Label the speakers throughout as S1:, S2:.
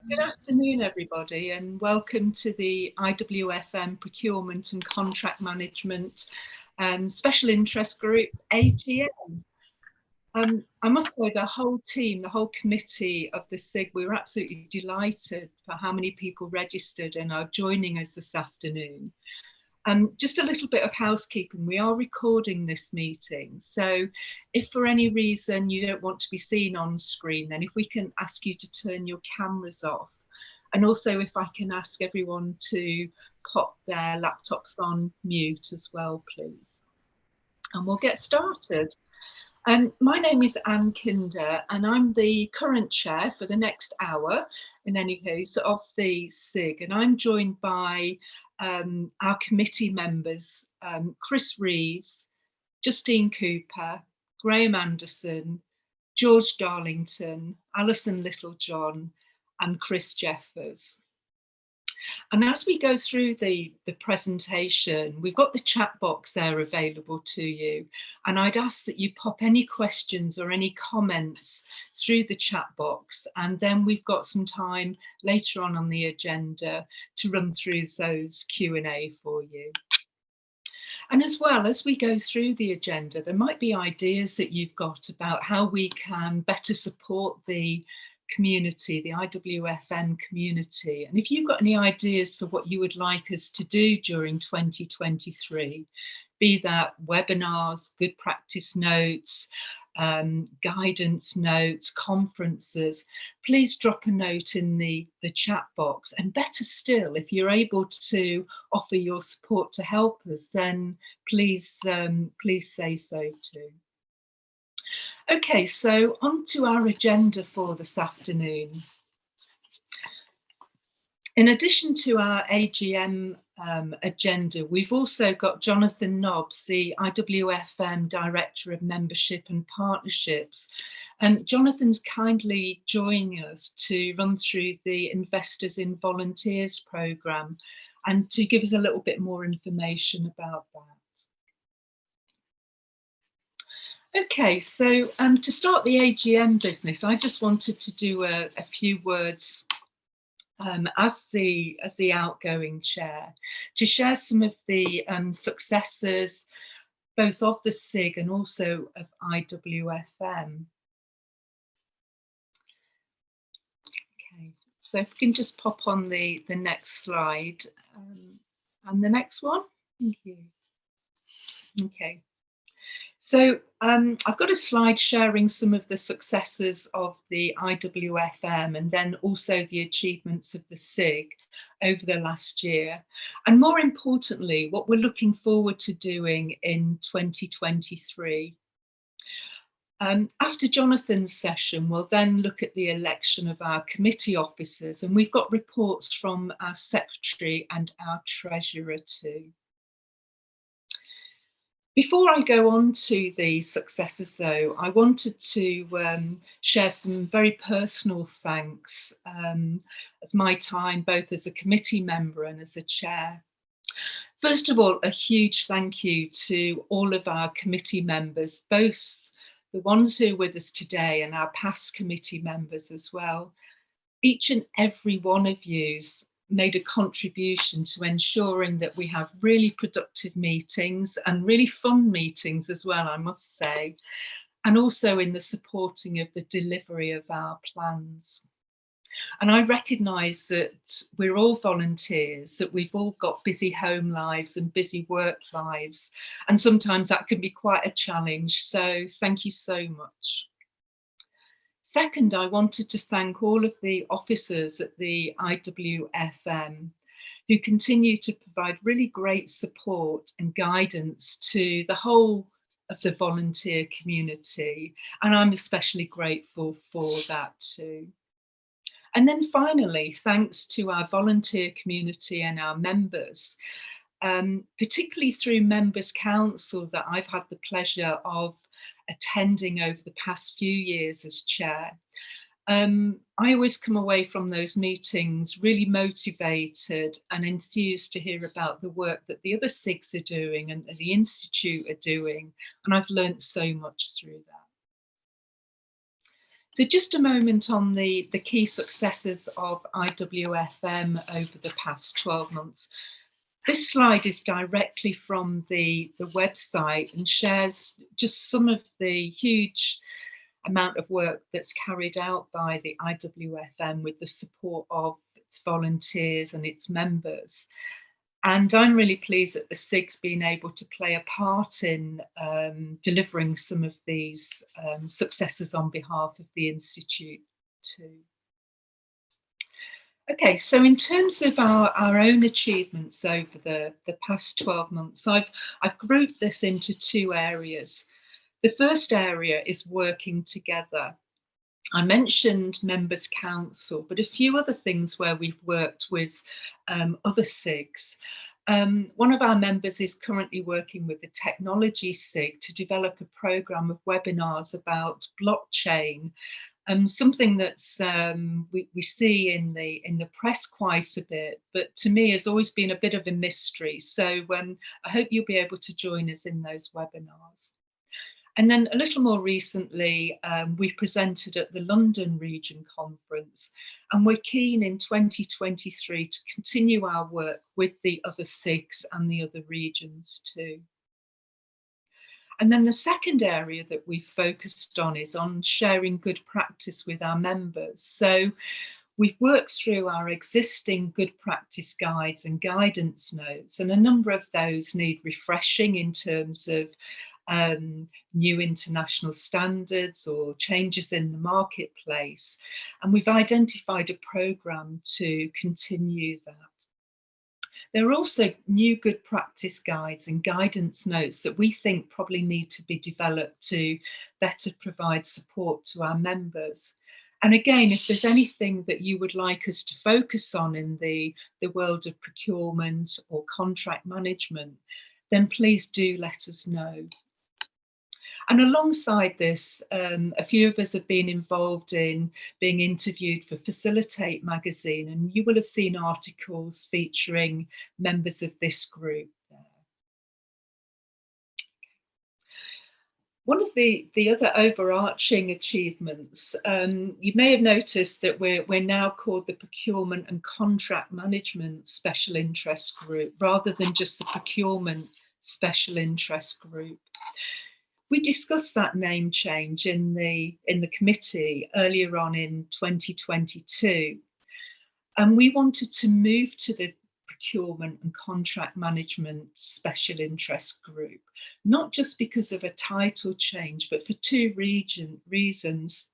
S1: Good afternoon, everybody, and welcome to the IWFM Procurement and Contract Management Special Interest Group, AGM. I must say the whole team, the whole committee of the SIG, we were absolutely delighted for how many people registered and are joining us this afternoon. Just a little bit of housekeeping. We are recording this meeting, so if for any reason you don't want to be seen on screen, then if we can ask you to turn your cameras off, and also if I can ask everyone to pop their laptops on mute as well, please. And we'll get started. My name is Anne Kinder, and I'm the current chair for the next hour, in any case, of the SIG, and I'm joined by our committee members, Chris Reeves, Justine Cooper, Graham Anderson, George Darlington, Alison Littlejohn, and Chris Jeffers. And as we go through the presentation, we've got the chat box there available to you. And I'd ask that you pop any questions or any comments through the chat box. And then we've got some time later on the agenda to run through those Q&A for you. And as well, as we go through the agenda, there might be ideas that you've got about how we can better support the community, the IWFM community. And if you've got any ideas for what you would like us to do during 2023, be that webinars, good practice notes, guidance notes, conferences, please drop a note in the chat box. And better still, if you're able to offer your support to help us, then please say so too. Okay, so on to our agenda for this afternoon. In addition to our AGM agenda, we've also got Jonathan Nobbs, the IWFM Director of Membership and Partnerships. And Jonathan's kindly joining us to run through the Investors in Volunteers programme and to give us a little bit more information about that. Okay, so to start the AGM business, I just wanted to do a few words as the outgoing chair to share some of the successes both of the SIG and also of IWFM. Okay, so if we can just pop on the next slide and the next one. Thank you. Okay. So I've got a slide sharing some of the successes of the IWFM and then also the achievements of the SIG over the last year. And more importantly, what we're looking forward to doing in 2023. After Jonathan's session, we'll then look at the election of our committee officers, and we've got reports from our secretary and our treasurer too. Before I go on to the successes, though, I wanted to share some very personal thanks as my time both as a committee member and as a chair. First of all, a huge thank you to all of our committee members, both the ones who are with us today and our past committee members as well. Each and every one of you's made a contribution to ensuring that we have really productive meetings and really fun meetings as well, I must say, and also in the supporting of the delivery of our plans. And I recognise that we're all volunteers, that we've all got busy home lives and busy work lives, and sometimes that can be quite a challenge, so thank you so much. Second, I wanted to thank all of the officers at the IWFM who continue to provide really great support and guidance to the whole of the volunteer community, and I'm especially grateful for that too. And then finally, thanks to our volunteer community and our members, particularly through Members' Council that I've had the pleasure of attending over the past few years as chair. I always come away from those meetings really motivated and enthused to hear about the work that the other SIGs are doing and the Institute are doing, and I've learnt so much through that. So just a moment on the key successes of IWFM over the past 12 months. This slide is directly from the website and shares just some of the huge amount of work that's carried out by the IWFM with the support of its volunteers and its members. And I'm really pleased that the SIG's been able to play a part in delivering some of these successes on behalf of the Institute too. Okay, so in terms of our own achievements over the past 12 months, I've grouped this into two areas. The first area is working together. I mentioned Members' Council, but a few other things where we've worked with other SIGs. One of our members is currently working with the Technology SIG to develop a programme of webinars about blockchain, something that's we see in the press quite a bit, but to me has always been a bit of a mystery. So I hope you'll be able to join us in those webinars. And then a little more recently, we presented at the London Region Conference, and we're keen in 2023 to continue our work with the other SIGs and the other regions too. And then the second area that we've focused on is on sharing good practice with our members. So we've worked through our existing good practice guides and guidance notes, and a number of those need refreshing in terms of new international standards or changes in the marketplace. And we've identified a programme to continue that. There are also new good practice guides and guidance notes that we think probably need to be developed to better provide support to our members. And again, if there's anything that you would like us to focus on in the world of procurement or contract management, then please do let us know. And alongside this, a few of us have been involved in being interviewed for Facilitate magazine, and you will have seen articles featuring members of this group there. One of the other overarching achievements, you may have noticed that we're now called the Procurement and Contract Management Special Interest Group, rather than just the Procurement Special Interest Group. We discussed that name change in the committee earlier on in 2022, and we wanted to move to the Procurement and Contract Management Special Interest Group, not just because of a title change, but for two reasons.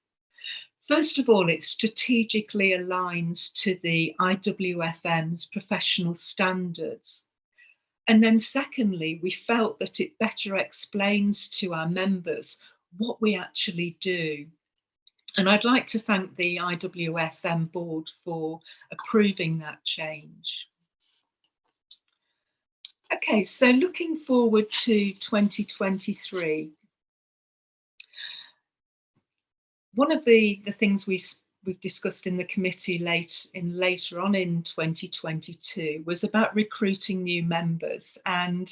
S1: First of all, it strategically aligns to the IWFM's professional standards. And then secondly, we felt that it better explains to our members what we actually do. And I'd like to thank the IWFM board for approving that change. Okay, so looking forward to 2023. One of the things we've discussed in the committee later on in 2022 was about recruiting new members. And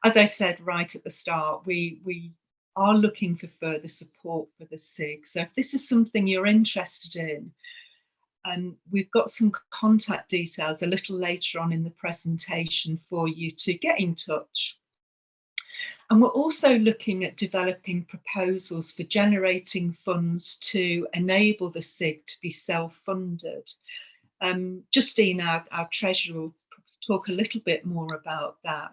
S1: as I said right at the start, we are looking for further support for the SIG. So if this is something you're interested in, we've got some contact details a little later on in the presentation for you to get in touch. And we're also looking at developing proposals for generating funds to enable the SIG to be self-funded. Justine, our treasurer, will talk a little bit more about that.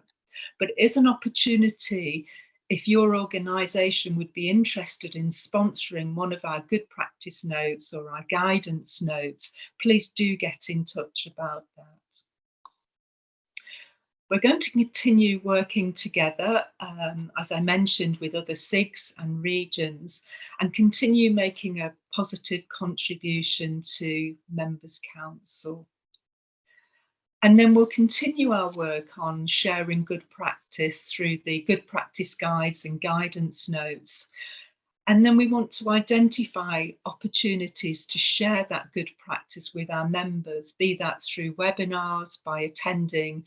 S1: But it is an opportunity, if your organisation would be interested in sponsoring one of our good practice notes or our guidance notes, please do get in touch about that. We're going to continue working together, as I mentioned, with other SIGs and regions, and continue making a positive contribution to Members' Council. And then we'll continue our work on sharing good practice through the good practice guides and guidance notes. And then we want to identify opportunities to share that good practice with our members, be that through webinars, by attending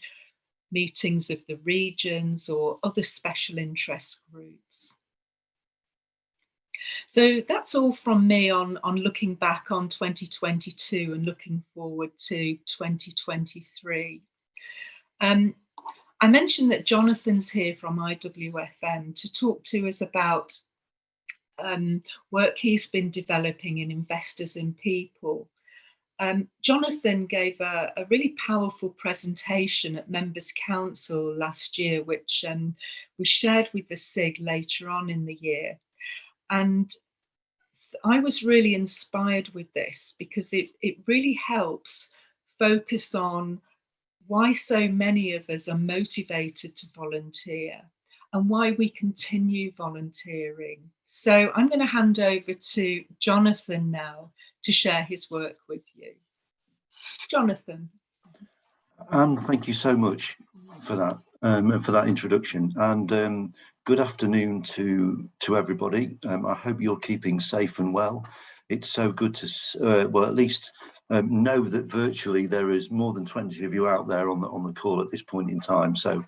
S1: meetings of the regions or other special interest groups. So that's all from me on looking back on 2022 and looking forward to 2023. I mentioned that Jonathan's here from IWFM to talk to us about work he's been developing in Investors in People. Jonathan gave a really powerful presentation at Members' Council last year, which we shared with the SIG later on in the year. And I was really inspired with this because it really helps focus on why so many of us are motivated to volunteer and why we continue volunteering. So I'm going to hand over to Jonathan now to share his work with you. Jonathan.
S2: Anne, thank you so much for that introduction, and good afternoon to everybody. I hope you're keeping safe and well. It's so good to well, at least know that virtually there is more than 20 of you out there on the call at this point in time. So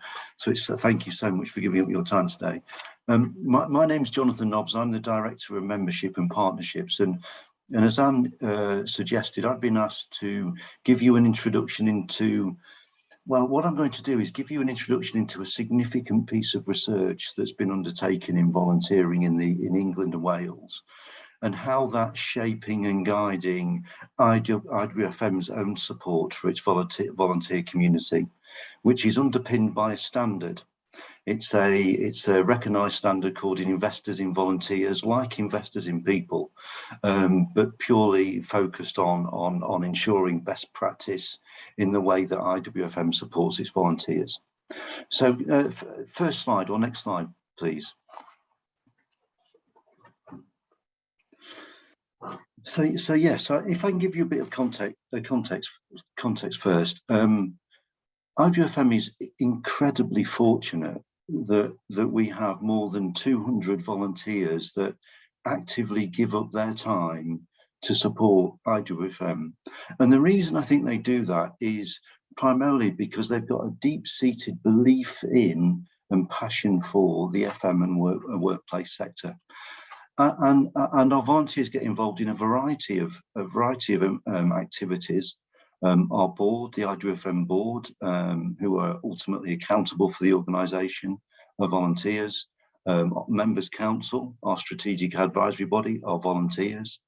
S2: it's thank you so much for giving up your time today. My name's Jonathan Nobbs. I'm the Director of Membership and Partnerships, and as Anne suggested, I've been asked to give you an introduction into, well, what I'm going to do is give you an introduction into a significant piece of research that's been undertaken in volunteering in England and Wales, and how that's shaping and guiding IWFM's own support for its volunteer community, which is underpinned by a standard. It's a recognised standard called Investors in Volunteers, like Investors in People, but purely focused on ensuring best practice in the way that IWFM supports its volunteers. So first slide, or next slide, please. So yes, if I can give you a bit of context first. IWFM is incredibly fortunate that we have more than 200 volunteers that actively give up their time to support IWFM. And the reason I think they do that is primarily because they've got a deep-seated belief in and passion for the FM and workplace sector. And our volunteers get involved in a variety of activities. Our board, the IWFM board, who are ultimately accountable for the organisation, our volunteers, Members' Council, our strategic advisory body, our volunteers,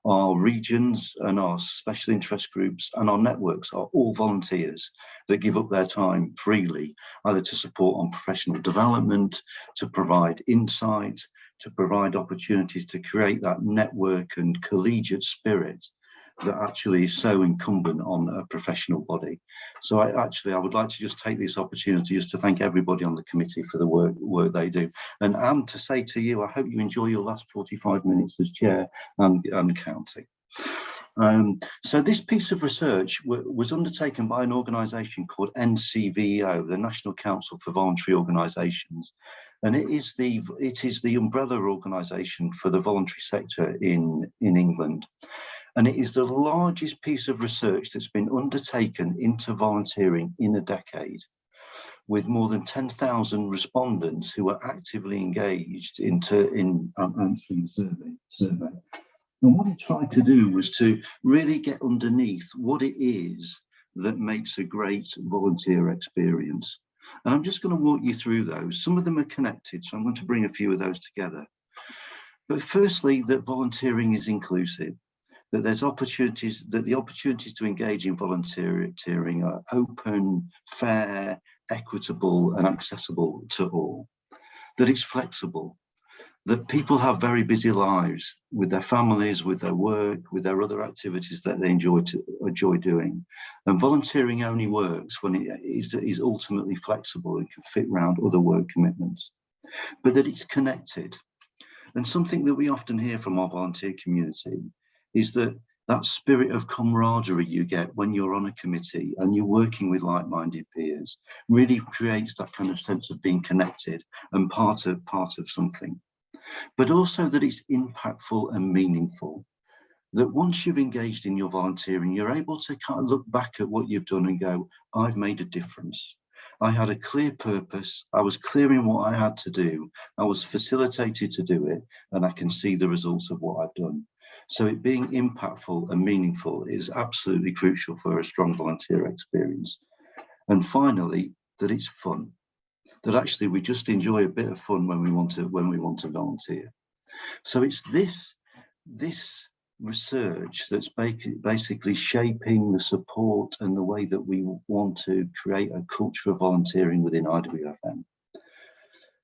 S2: our regions and our special interest groups and our networks are all volunteers that give up their time freely, either to support on professional development, to provide insight, to provide opportunities to create that network and collegiate spirit that actually is so incumbent on a professional body. So I would like to just take this opportunity just to thank everybody on the committee for the work they do. And Anne, to say to you, I hope you enjoy your last 45 minutes as chair and counting. So this piece of research was undertaken by an organisation called NCVO, the National Council for Voluntary Organisations, and it is the umbrella organisation for the voluntary sector in England. And it is the largest piece of research that's been undertaken into volunteering in a decade, with more than 10,000 respondents who are actively engaged in answering the survey. And what it tried to do was to really get underneath what it is that makes a great volunteer experience. And I'm just going to walk you through those. Some of them are connected, so I'm going to bring a few of those together. But firstly, that volunteering is inclusive, that there's opportunities, that the opportunities to engage in volunteering are open, fair, equitable, and accessible to all, that it's flexible, that people have very busy lives with their families, with their work, with their other activities that they enjoy doing. And volunteering only works when it is ultimately flexible and can fit around other work commitments, but that it's connected. And something that we often hear from our volunteer community is that spirit of camaraderie you get when you're on a committee and you're working with like-minded peers really creates that kind of sense of being connected and part of something. But also that it's impactful and meaningful, that once you've engaged in your volunteering, you're able to kind of look back at what you've done and go, I've made a difference. I had a clear purpose. I was clear in what I had to do. I was facilitated to do it, and I can see the results of what I've done. So it being impactful and meaningful is absolutely crucial for a strong volunteer experience. And finally, that it's fun. That actually we just enjoy a bit of fun when we want to volunteer. So it's this research that's basically shaping the support and the way that we want to create a culture of volunteering within IWFM.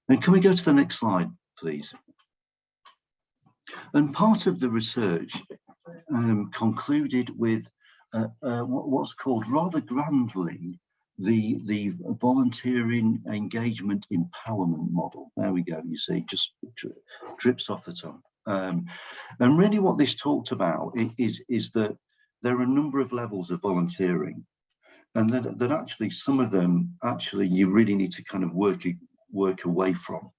S2: And can we go to the next slide, please? And part of the research concluded with what's called rather grandly the volunteering engagement empowerment model. There we go, you see, just drips off the tongue. And really what this talked about is that there are a number of levels of volunteering, and that actually some of them actually you really need to kind of work away from.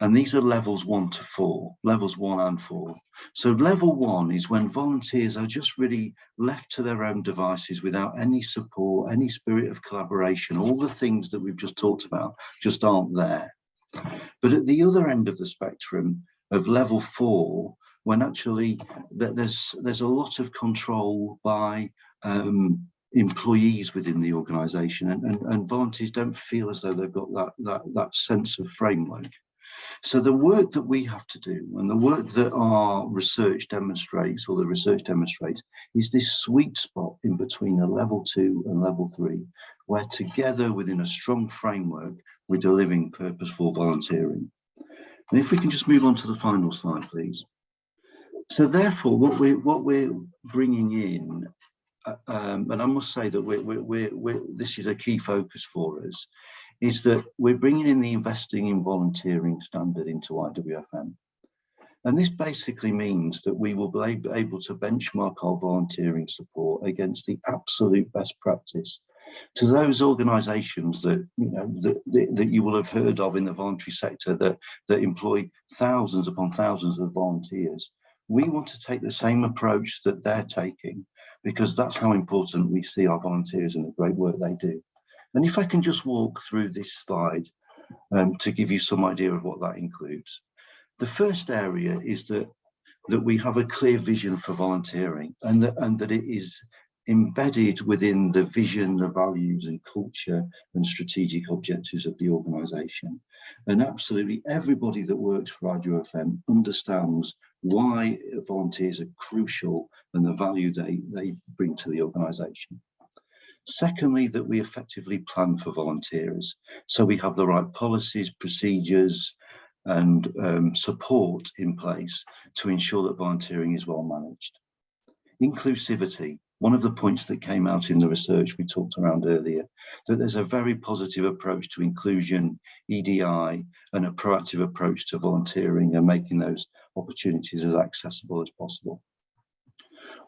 S2: And these are levels 1 to 4, levels 1 and 4. So level 1 is when volunteers are just really left to their own devices without any support, any spirit of collaboration. All the things that we've just talked about just aren't there. But at the other end of the spectrum of level 4, when actually there's a lot of control by employees within the organisation, and volunteers don't feel as though they've got that sense of framework. So the work that we have to do, and the work that our research demonstrates, or the research demonstrates, is this sweet spot in between a level 2 and level 3, where together within a strong framework, we're delivering purposeful volunteering. And if we can just move on to the final slide, please. So therefore, what we're bringing in, and I must say that this is a key focus for us, is that we're bringing in the investing in volunteering standard into IWFM. And this basically means that we will be able to benchmark our volunteering support against the absolute best practice to those organisations that that you will have heard of in the voluntary sector that employ thousands upon thousands of volunteers. We want to take the same approach that they're taking, because that's how important we see our volunteers and the great work they do. And if I can just walk through this slide to give you some idea of what that includes. The first area is that we have a clear vision for volunteering, and that it is embedded within the vision, the values and culture and strategic objectives of the organisation. And absolutely everybody that works for IWFM understands why volunteers are crucial and the value they bring to the organisation. Secondly, that we effectively plan for volunteers. So we have the right policies, procedures and support in place to ensure that volunteering is well managed. Inclusivity, one of the points that came out in the research we talked around earlier, that there's a very positive approach to inclusion, EDI, and a proactive approach to volunteering and making those opportunities as accessible as possible.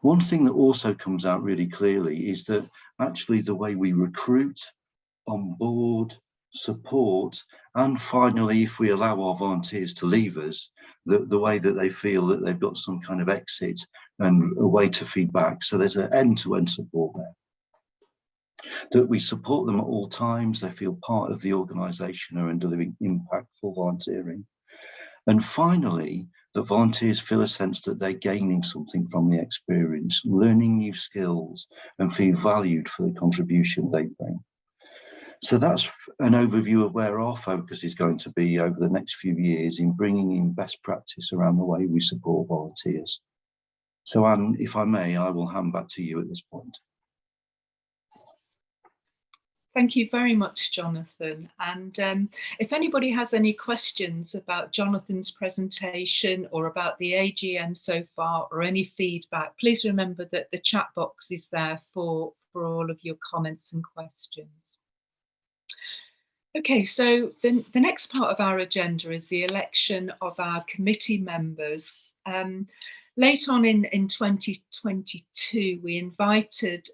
S2: One thing that also comes out really clearly is that actually the way we recruit, onboard, support, and finally, if we allow our volunteers to leave us, the way that they feel that they've got some kind of exit and a way to feedback. So there's an end-to-end support there. That we support them at all times, they feel part of the organisation and delivering impactful volunteering. And finally, that volunteers feel a sense that they're gaining something from the experience, learning new skills and feel valued for the contribution they bring. So that's an overview of where our focus is going to be over the next few years in bringing in best practice around the way we support volunteers. So Anne, if I may, I will hand back to you at this point.
S1: Thank you very much, Jonathan. And if anybody has any questions about Jonathan's presentation or about the AGM so far, or any feedback, please remember that the chat box is there for all of your comments and questions. Okay, so the next part of our agenda is the election of our committee members. Late on in 2022, we invited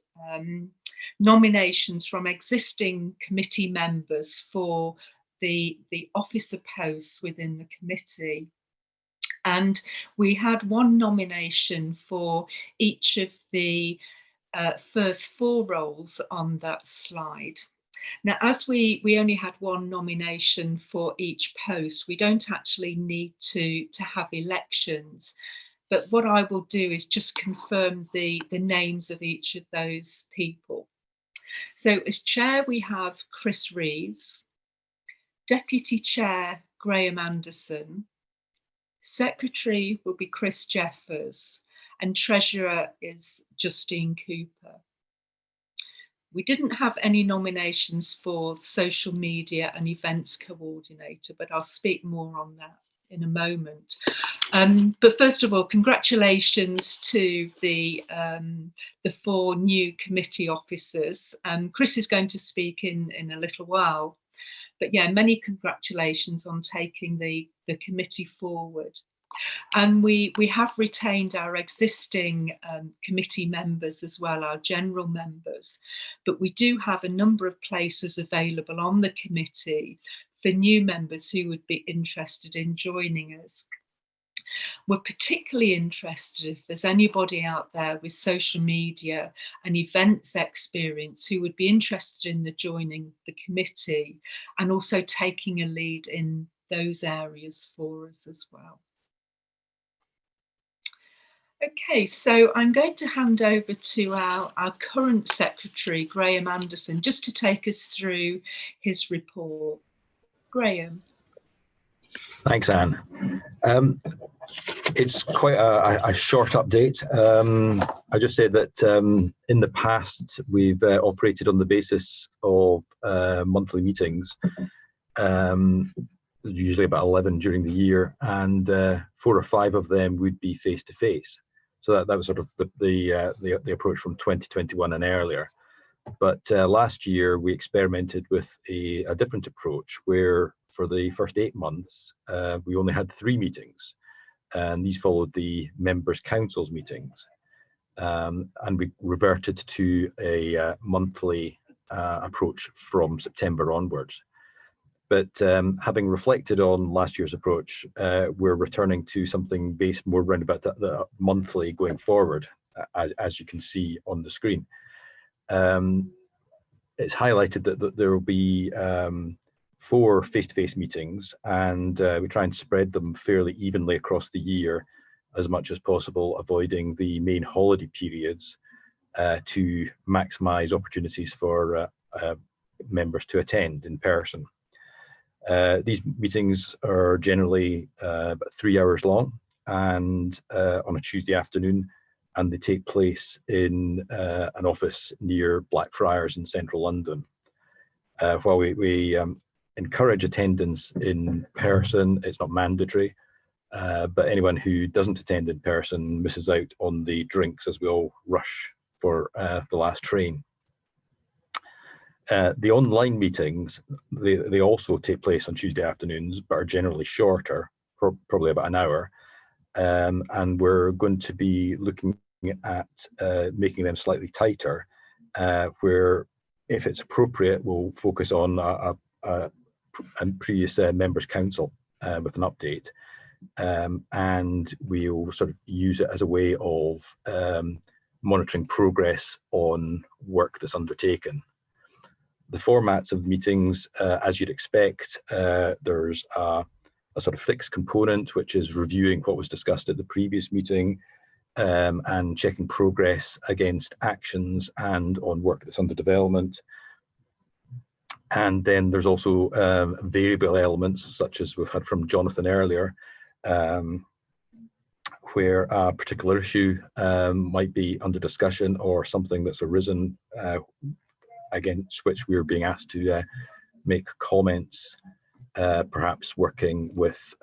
S1: nominations from existing committee members for the officer posts within the committee. And we had one nomination for each of the first 4 roles on that slide. Now, as we only had one nomination for each post, we don't actually need to have elections. But what I will do is just confirm the names of each of those people. So as chair, we have Chris Reeves, deputy chair, Graham Anderson, secretary will be Chris Jeffers, and treasurer is Justine Cooper. We didn't have any nominations for social media and events coordinator, but I'll speak more on that in a moment. But first of all, congratulations to the 4 new committee officers. Chris is going to speak in a little while, but yeah, many congratulations on taking the committee forward. And we have retained our existing committee members as well, our general members, but we do have a number of places available on the committee for new members who would be interested in joining us. We're particularly interested if there's anybody out there with social media and events experience who would be interested in joining the committee and also taking a lead in those areas for us as well. Okay, so I'm going to hand over to our current secretary, Graham Anderson, just to take us through his report. Graham.
S3: Thanks, Anne. It's quite a short update. I just say that in the past, we've operated on the basis of monthly meetings, usually about 11 during the year, and 4 or 5 of them would be face-to-face. So that was sort of the approach from 2021 and earlier. But last year we experimented with a different approach where for the first 8 months we only had 3 meetings, and these followed the members' councils meetings, and we reverted to a monthly approach from September onwards. But having reflected on last year's approach, we're returning to something based more around about the monthly going forward, as you can see on the screen. It's highlighted that there will be 4 face-to-face meetings, and we try and spread them fairly evenly across the year as much as possible, avoiding the main holiday periods to maximise opportunities for members to attend in person. These meetings are generally about 3 hours long and on a Tuesday afternoon, and they take place in an office near Blackfriars in central London. While we encourage attendance in person, it's not mandatory, but anyone who doesn't attend in person misses out on the drinks as we all rush for the last train. The online meetings, they also take place on Tuesday afternoons, but are generally shorter, probably about an hour. And we're going to be looking at making them slightly tighter, where if it's appropriate, we'll focus on a previous members' council with an update. And we'll sort of use it as a way of monitoring progress on work that's undertaken. The formats of meetings, as you'd expect, there's a sort of fixed component, which is reviewing what was discussed at the previous meeting and checking progress against actions and on work that's under development. And then there's also variable elements, such as we've had from Jonathan earlier, where a particular issue might be under discussion or something that's arisen against which we're being asked to make comments, perhaps working with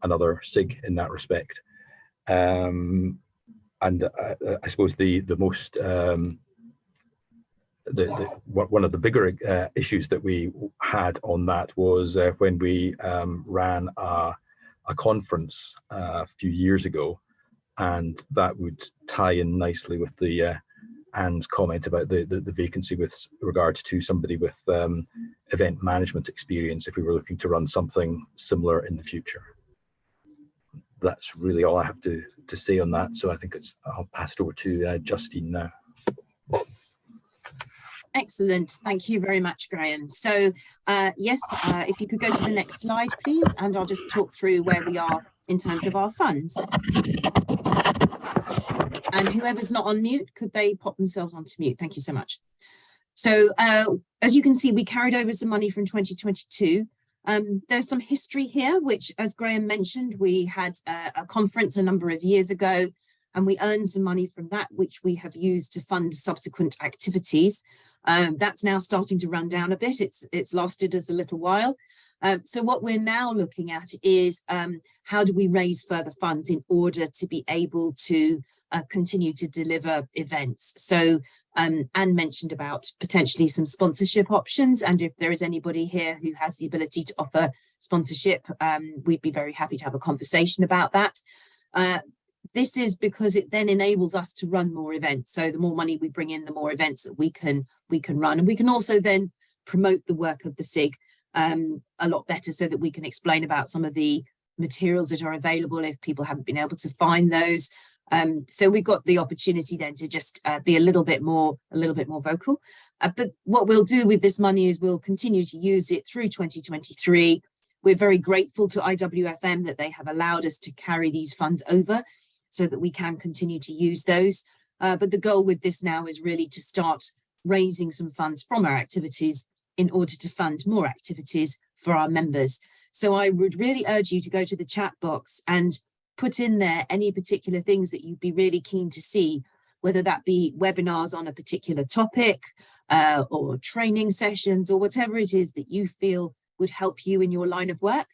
S3: another SIG in that respect. And I suppose the most one of the bigger issues that we had on that was when we ran a conference a few years ago, and that would tie in nicely with the Anne's comment about the vacancy with regards to somebody with event management experience if we were looking to run something similar in the future. That's really all I have to say on that. So I think I'll pass it over to Justine now.
S4: Excellent. Thank you very much, Graham. So yes, if you could go to the next slide, please, and I'll just talk through where we are in terms of our funds. And whoever's not on mute, could they pop themselves onto mute? Thank you so much. So as you can see, we carried over some money from 2022. There's some history here, which, as Graham mentioned, we had a conference a number of years ago, and we earned some money from that, which we have used to fund subsequent activities. That's now starting to run down a bit. It's lasted us a little while. So what we're now looking at is how do we raise further funds in order to be able to continue to deliver events. So Anne mentioned about potentially some sponsorship options, and if there is anybody here who has the ability to offer sponsorship, we'd be very happy to have a conversation about that. This is because it then enables us to run more events. So the more money we bring in, the more events that we can run, and we can also then promote the work of the SIG a lot better, so that we can explain about some of the materials that are available if people haven't been able to find those. So we've got the opportunity then to just be a little bit more vocal. But what we'll do with this money is we'll continue to use it through 2023. We're very grateful to IWFM that they have allowed us to carry these funds over so that we can continue to use those. But the goal with this now is really to start raising some funds from our activities in order to fund more activities for our members. So I would really urge you to go to the chat box and put in there any particular things that you'd be really keen to see, whether that be webinars on a particular topic or training sessions or whatever it is that you feel would help you in your line of work.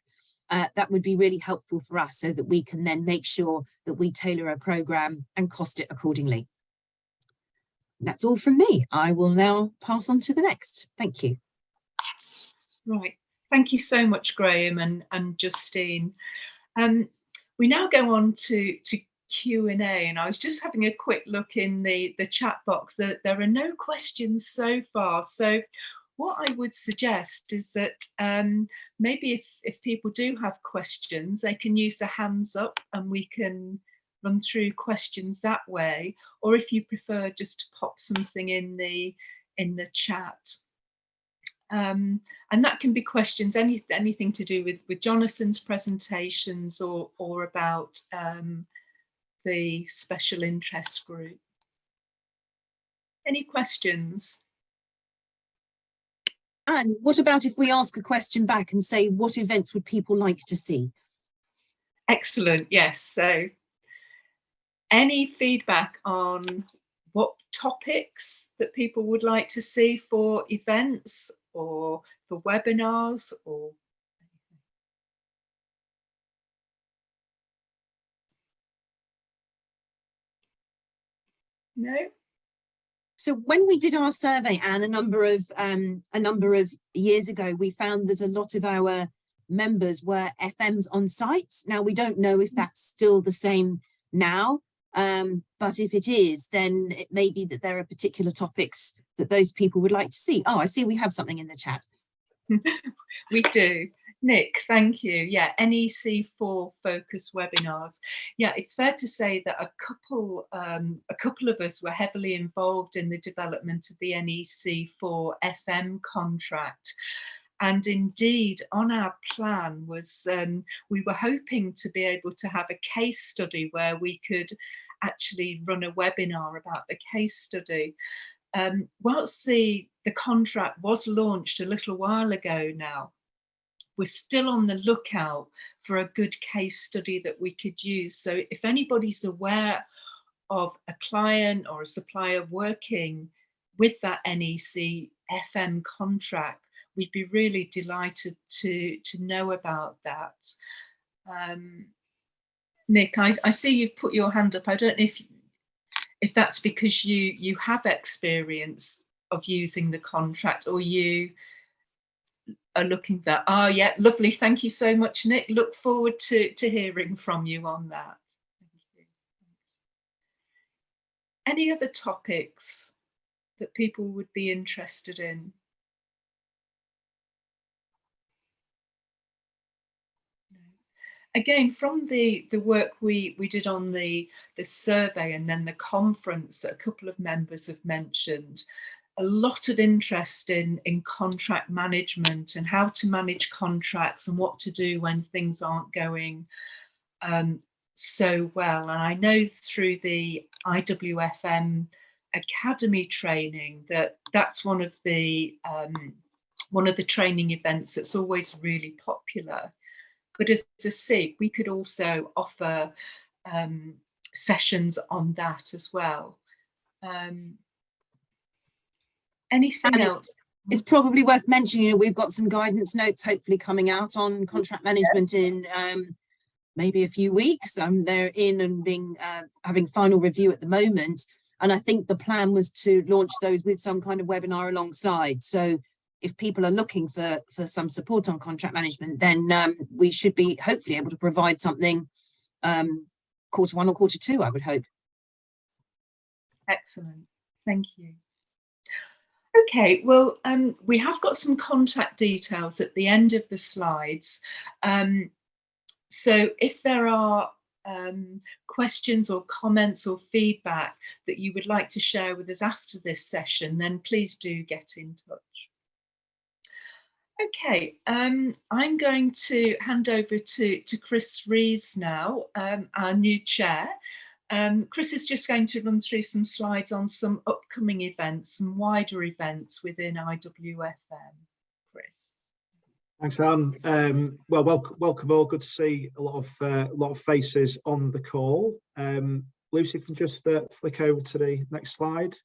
S4: That would be really helpful for us so that we can then make sure that we tailor a programme and cost it accordingly. That's all from me. I will now pass on to the next. Thank you.
S1: Right. Thank you so much, Graham and Justine. We now go on to Q&A, and I was just having a quick look in the chat box. There are no questions so far. So what I would suggest is that maybe if people do have questions, they can use the hands up and we can run through questions that way. Or if you prefer, just to pop something in the chat. And that can be questions, anything to do with Jonathan's presentations or about the special interest group. Any questions?
S4: And what about if we ask a question back and say, what events would people like to see?
S1: Excellent, yes. So any feedback on what topics that people would like to see for events or for webinars or no?
S4: So when we did our survey, Anne, a number of years ago, we found that a lot of our members were FMs on site. Now, we don't know if that's still the same now, but if it is, then it may be that there are particular topics that those people would like to see. Oh, I see we have something in the chat.
S1: We do. Nick, thank you. Yeah, NEC4 focus webinars. Yeah, it's fair to say that a couple of us were heavily involved in the development of the NEC4 FM contract. And indeed, on our plan was we were hoping to be able to have a case study where we could actually run a webinar about the case study. Whilst the contract was launched a little while ago now, we're still on the lookout for a good case study that we could use. So if anybody's aware of a client or a supplier working with that NEC FM contract, we'd be really delighted to know about that. Nick, I see you've put your hand up. I don't know if that's because you have experience of using the contract or you are looking at that. Oh yeah, lovely. Thank you so much, Nick. Look forward to hearing from you on that. Thank you. Any other topics that people would be interested in? Again, from the work we did on the survey and then the conference that a couple of members have mentioned, a lot of interest in contract management and how to manage contracts and what to do when things aren't going so well. And I know through the IWFM Academy training that's one of the training events that's always really popular. But as a SIG, we could also offer sessions on that as well. Anything else?
S4: It's probably worth mentioning, we've got some guidance notes hopefully coming out on contract management in maybe a few weeks. They're in and being having final review at the moment. And I think the plan was to launch those with some kind of webinar alongside. So if people are looking for some support on contract management, then we should be hopefully able to provide something Q1 or Q2, I would hope.
S1: Excellent, thank you. Okay, well, we have got some contact details at the end of the slides. So if there are questions or comments or feedback that you would like to share with us after this session, then please do get in touch. Okay, I'm going to hand over to Chris Reeves now, our new chair. Chris is just going to run through some slides on some upcoming events, some wider events within IWFM. Chris.
S5: Thanks, Anne. Well, welcome all. Good to see a lot of faces on the call. Lucy, if you can just flick over to the next slide.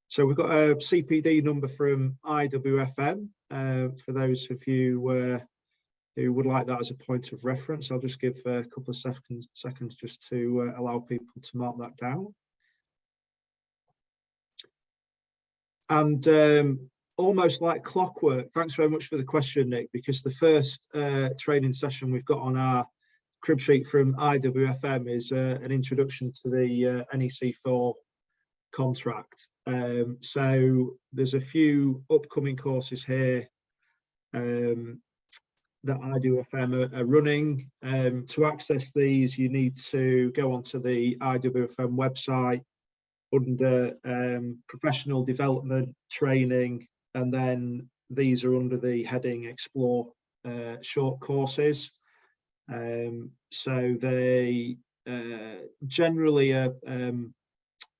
S5: So we've got a CPD number from IWFM for those of you who would like that as a point of reference. I'll just give a couple of seconds just to allow people to mark that down. And almost like clockwork, thanks very much for the question, Nick, because the first training session we've got on our crib sheet from IWFM is an introduction to the NEC4 contract. So there's a few upcoming courses here that IWFM are running. To access these, you need to go onto the IWFM website under professional development training, and then these are under the heading Explore short courses. So they generally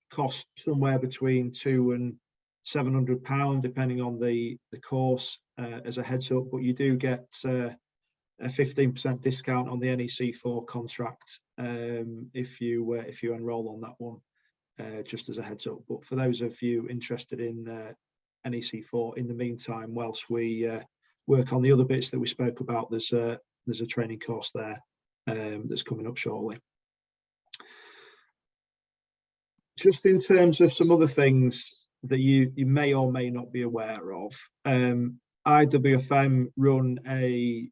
S5: cost somewhere between £200 and £700 depending on the course, as a heads up, but you do get a 15% discount on the NEC4 contract if you enroll on that one, just as a heads up. But for those of you interested in NEC4, in the meantime, whilst we work on the other bits that we spoke about, there's a training course there that's coming up shortly. Just in terms of some other things that you may or may not be aware of, IWFM run a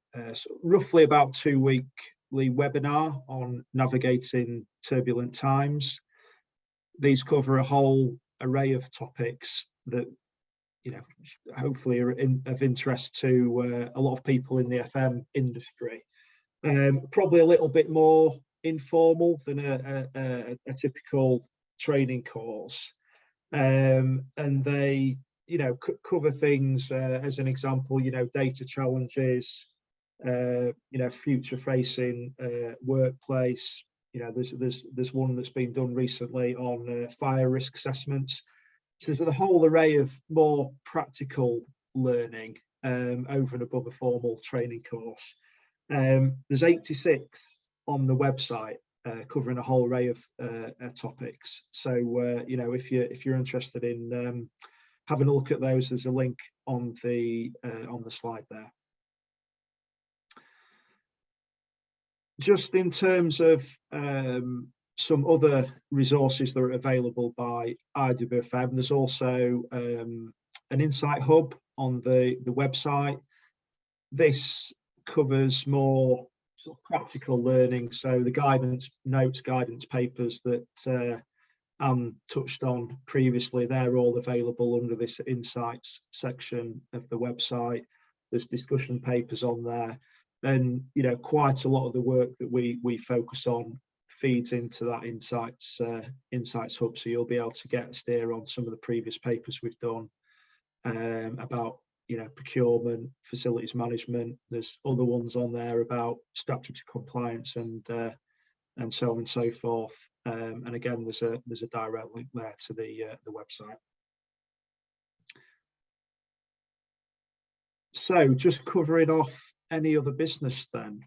S5: roughly about 2-weekly webinar on navigating turbulent times. These cover a whole array of topics that, you know, hopefully are of interest to a lot of people in the FM industry. Probably a little bit more informal than a typical training course, and they, you know, cover things as an example, you know, data challenges, you know, future facing workplace. You know, there's one that's been done recently on fire risk assessments. So there's a whole array of more practical learning over and above a formal training course. There's 86 on the website covering a whole array of topics. So you know, if you're interested in having a look at those, there's a link on the slide there. Just in terms of some other resources that are available by IWFM, there's also an insight hub on the website. This covers more sort of practical learning, so the guidance notes, guidance papers that Anne touched on previously, they're all available under this insights section of the website. There's discussion papers on there. Then, you know, quite a lot of the work that we focus on feeds into that insights hub, so you'll be able to get a steer on some of the previous papers we've done, about, you know, procurement, facilities management. There's other ones on there about statutory compliance and so on and so forth. And again, there's a direct link there to the website. So just covering off any other business then.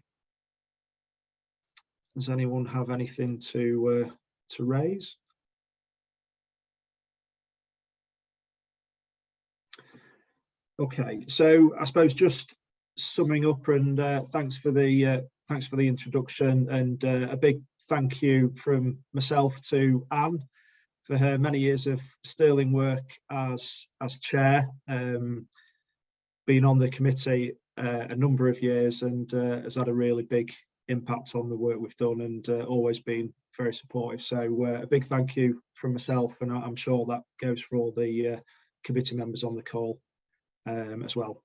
S5: Does anyone have anything to raise? Okay, so I suppose just summing up, and thanks for the introduction, and a big thank you from myself to Anne for her many years of sterling work as chair, been on the committee a number of years, and has had a really big impact on the work we've done, and always been very supportive. So a big thank you from myself, and I'm sure that goes for all the committee members on the call as well.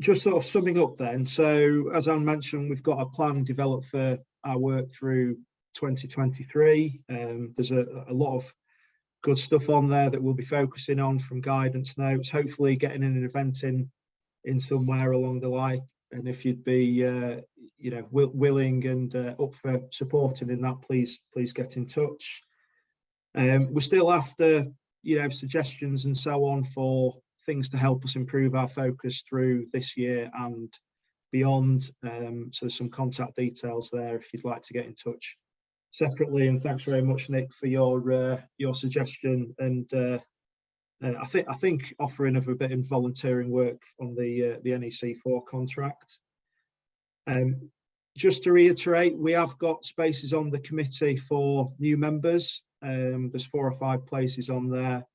S5: Just sort of summing up then, so as Anne mentioned, we've got a plan developed for our work through 2023. There's a lot of good stuff on there that we'll be focusing on, from guidance notes, hopefully getting an event in somewhere along the line. And if you'd be you know, willing and up for supporting in that, please get in touch. We're still after, you know, suggestions and so on for things to help us improve our focus through this year and beyond. So some contact details there if you'd like to get in touch separately. And thanks very much, Nick, for your suggestion, and I think offering of a bit of volunteering work on the NEC4 contract. Just to reiterate, we have got spaces on the committee for new members. There's 4 or 5 places on there,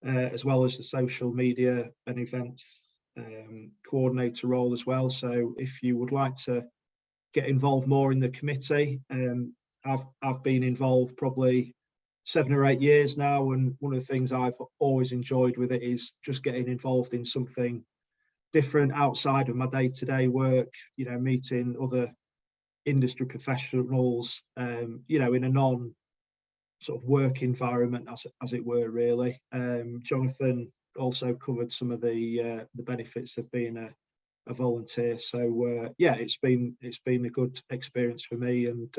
S5: as well as the social media and events coordinator role as well. So if you would like to get involved more in the committee, I've been involved probably 7 or 8 years now, and one of the things I've always enjoyed with it is just getting involved in something different outside of my day-to-day work, you know, meeting other industry professionals, you know, in a non sort of work environment, as it were, really. Jonathan also covered some of the benefits of being a volunteer. So yeah, it's been a good experience for me, and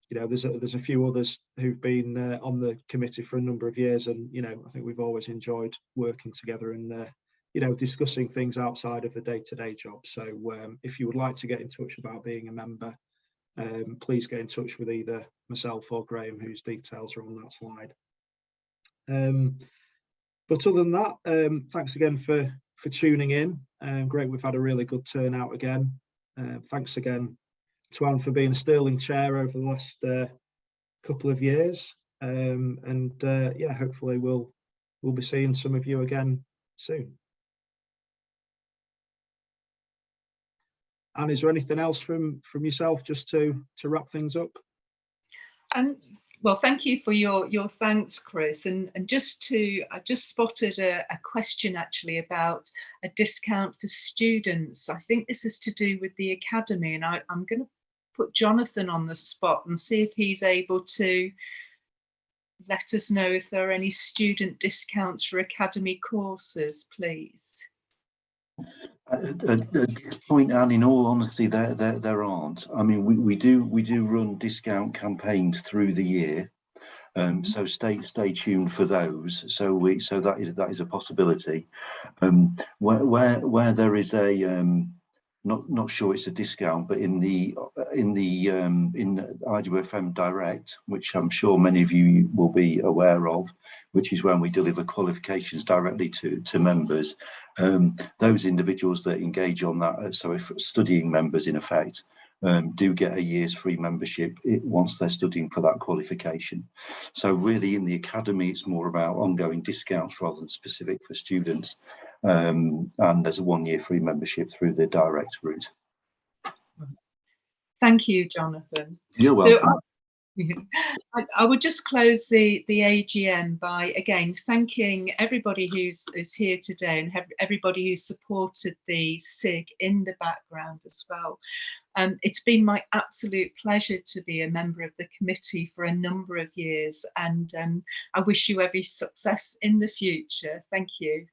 S5: you know, there's a few others who've been on the committee for a number of years, and you know, I think we've always enjoyed working together and you know, discussing things outside of the day-to-day job. So if you would like to get in touch about being a member, please get in touch with either myself or Graham, whose details are on that slide. But other than that, thanks again for tuning in. Great, we've had a really good turnout again. Thanks again to Anne for being a sterling chair over the last couple of years, and yeah, hopefully we'll be seeing some of you again soon. Anne, is there anything else from yourself just to wrap things up?
S1: Well, thank you for your thanks, Chris. And I just spotted a question actually about a discount for students. I think this is to do with the academy, and I'm going to put Jonathan on the spot and see if he's able to let us know if there are any student discounts for academy courses, please.
S2: At this point, Anne, in all honesty, there aren't. I mean, we do run discount campaigns through the year, so stay tuned for those. So that is a possibility. Where there is a not sure it's a discount, but in the IWFM Direct, which I'm sure many of you will be aware of, which is when we deliver qualifications directly to members. Those individuals that engage on that, so if studying members in effect, do get a year's free membership once they're studying for that qualification. So really in the academy, it's more about ongoing discounts rather than specific for students. And there's a 1 year free membership through the direct route.
S1: Thank you, Jonathan.
S2: You're welcome.
S1: I would just close the AGM by again thanking everybody who's here today and everybody who supported the SIG in the background as well. It's been my absolute pleasure to be a member of the committee for a number of years, and I wish you every success in the future. Thank you.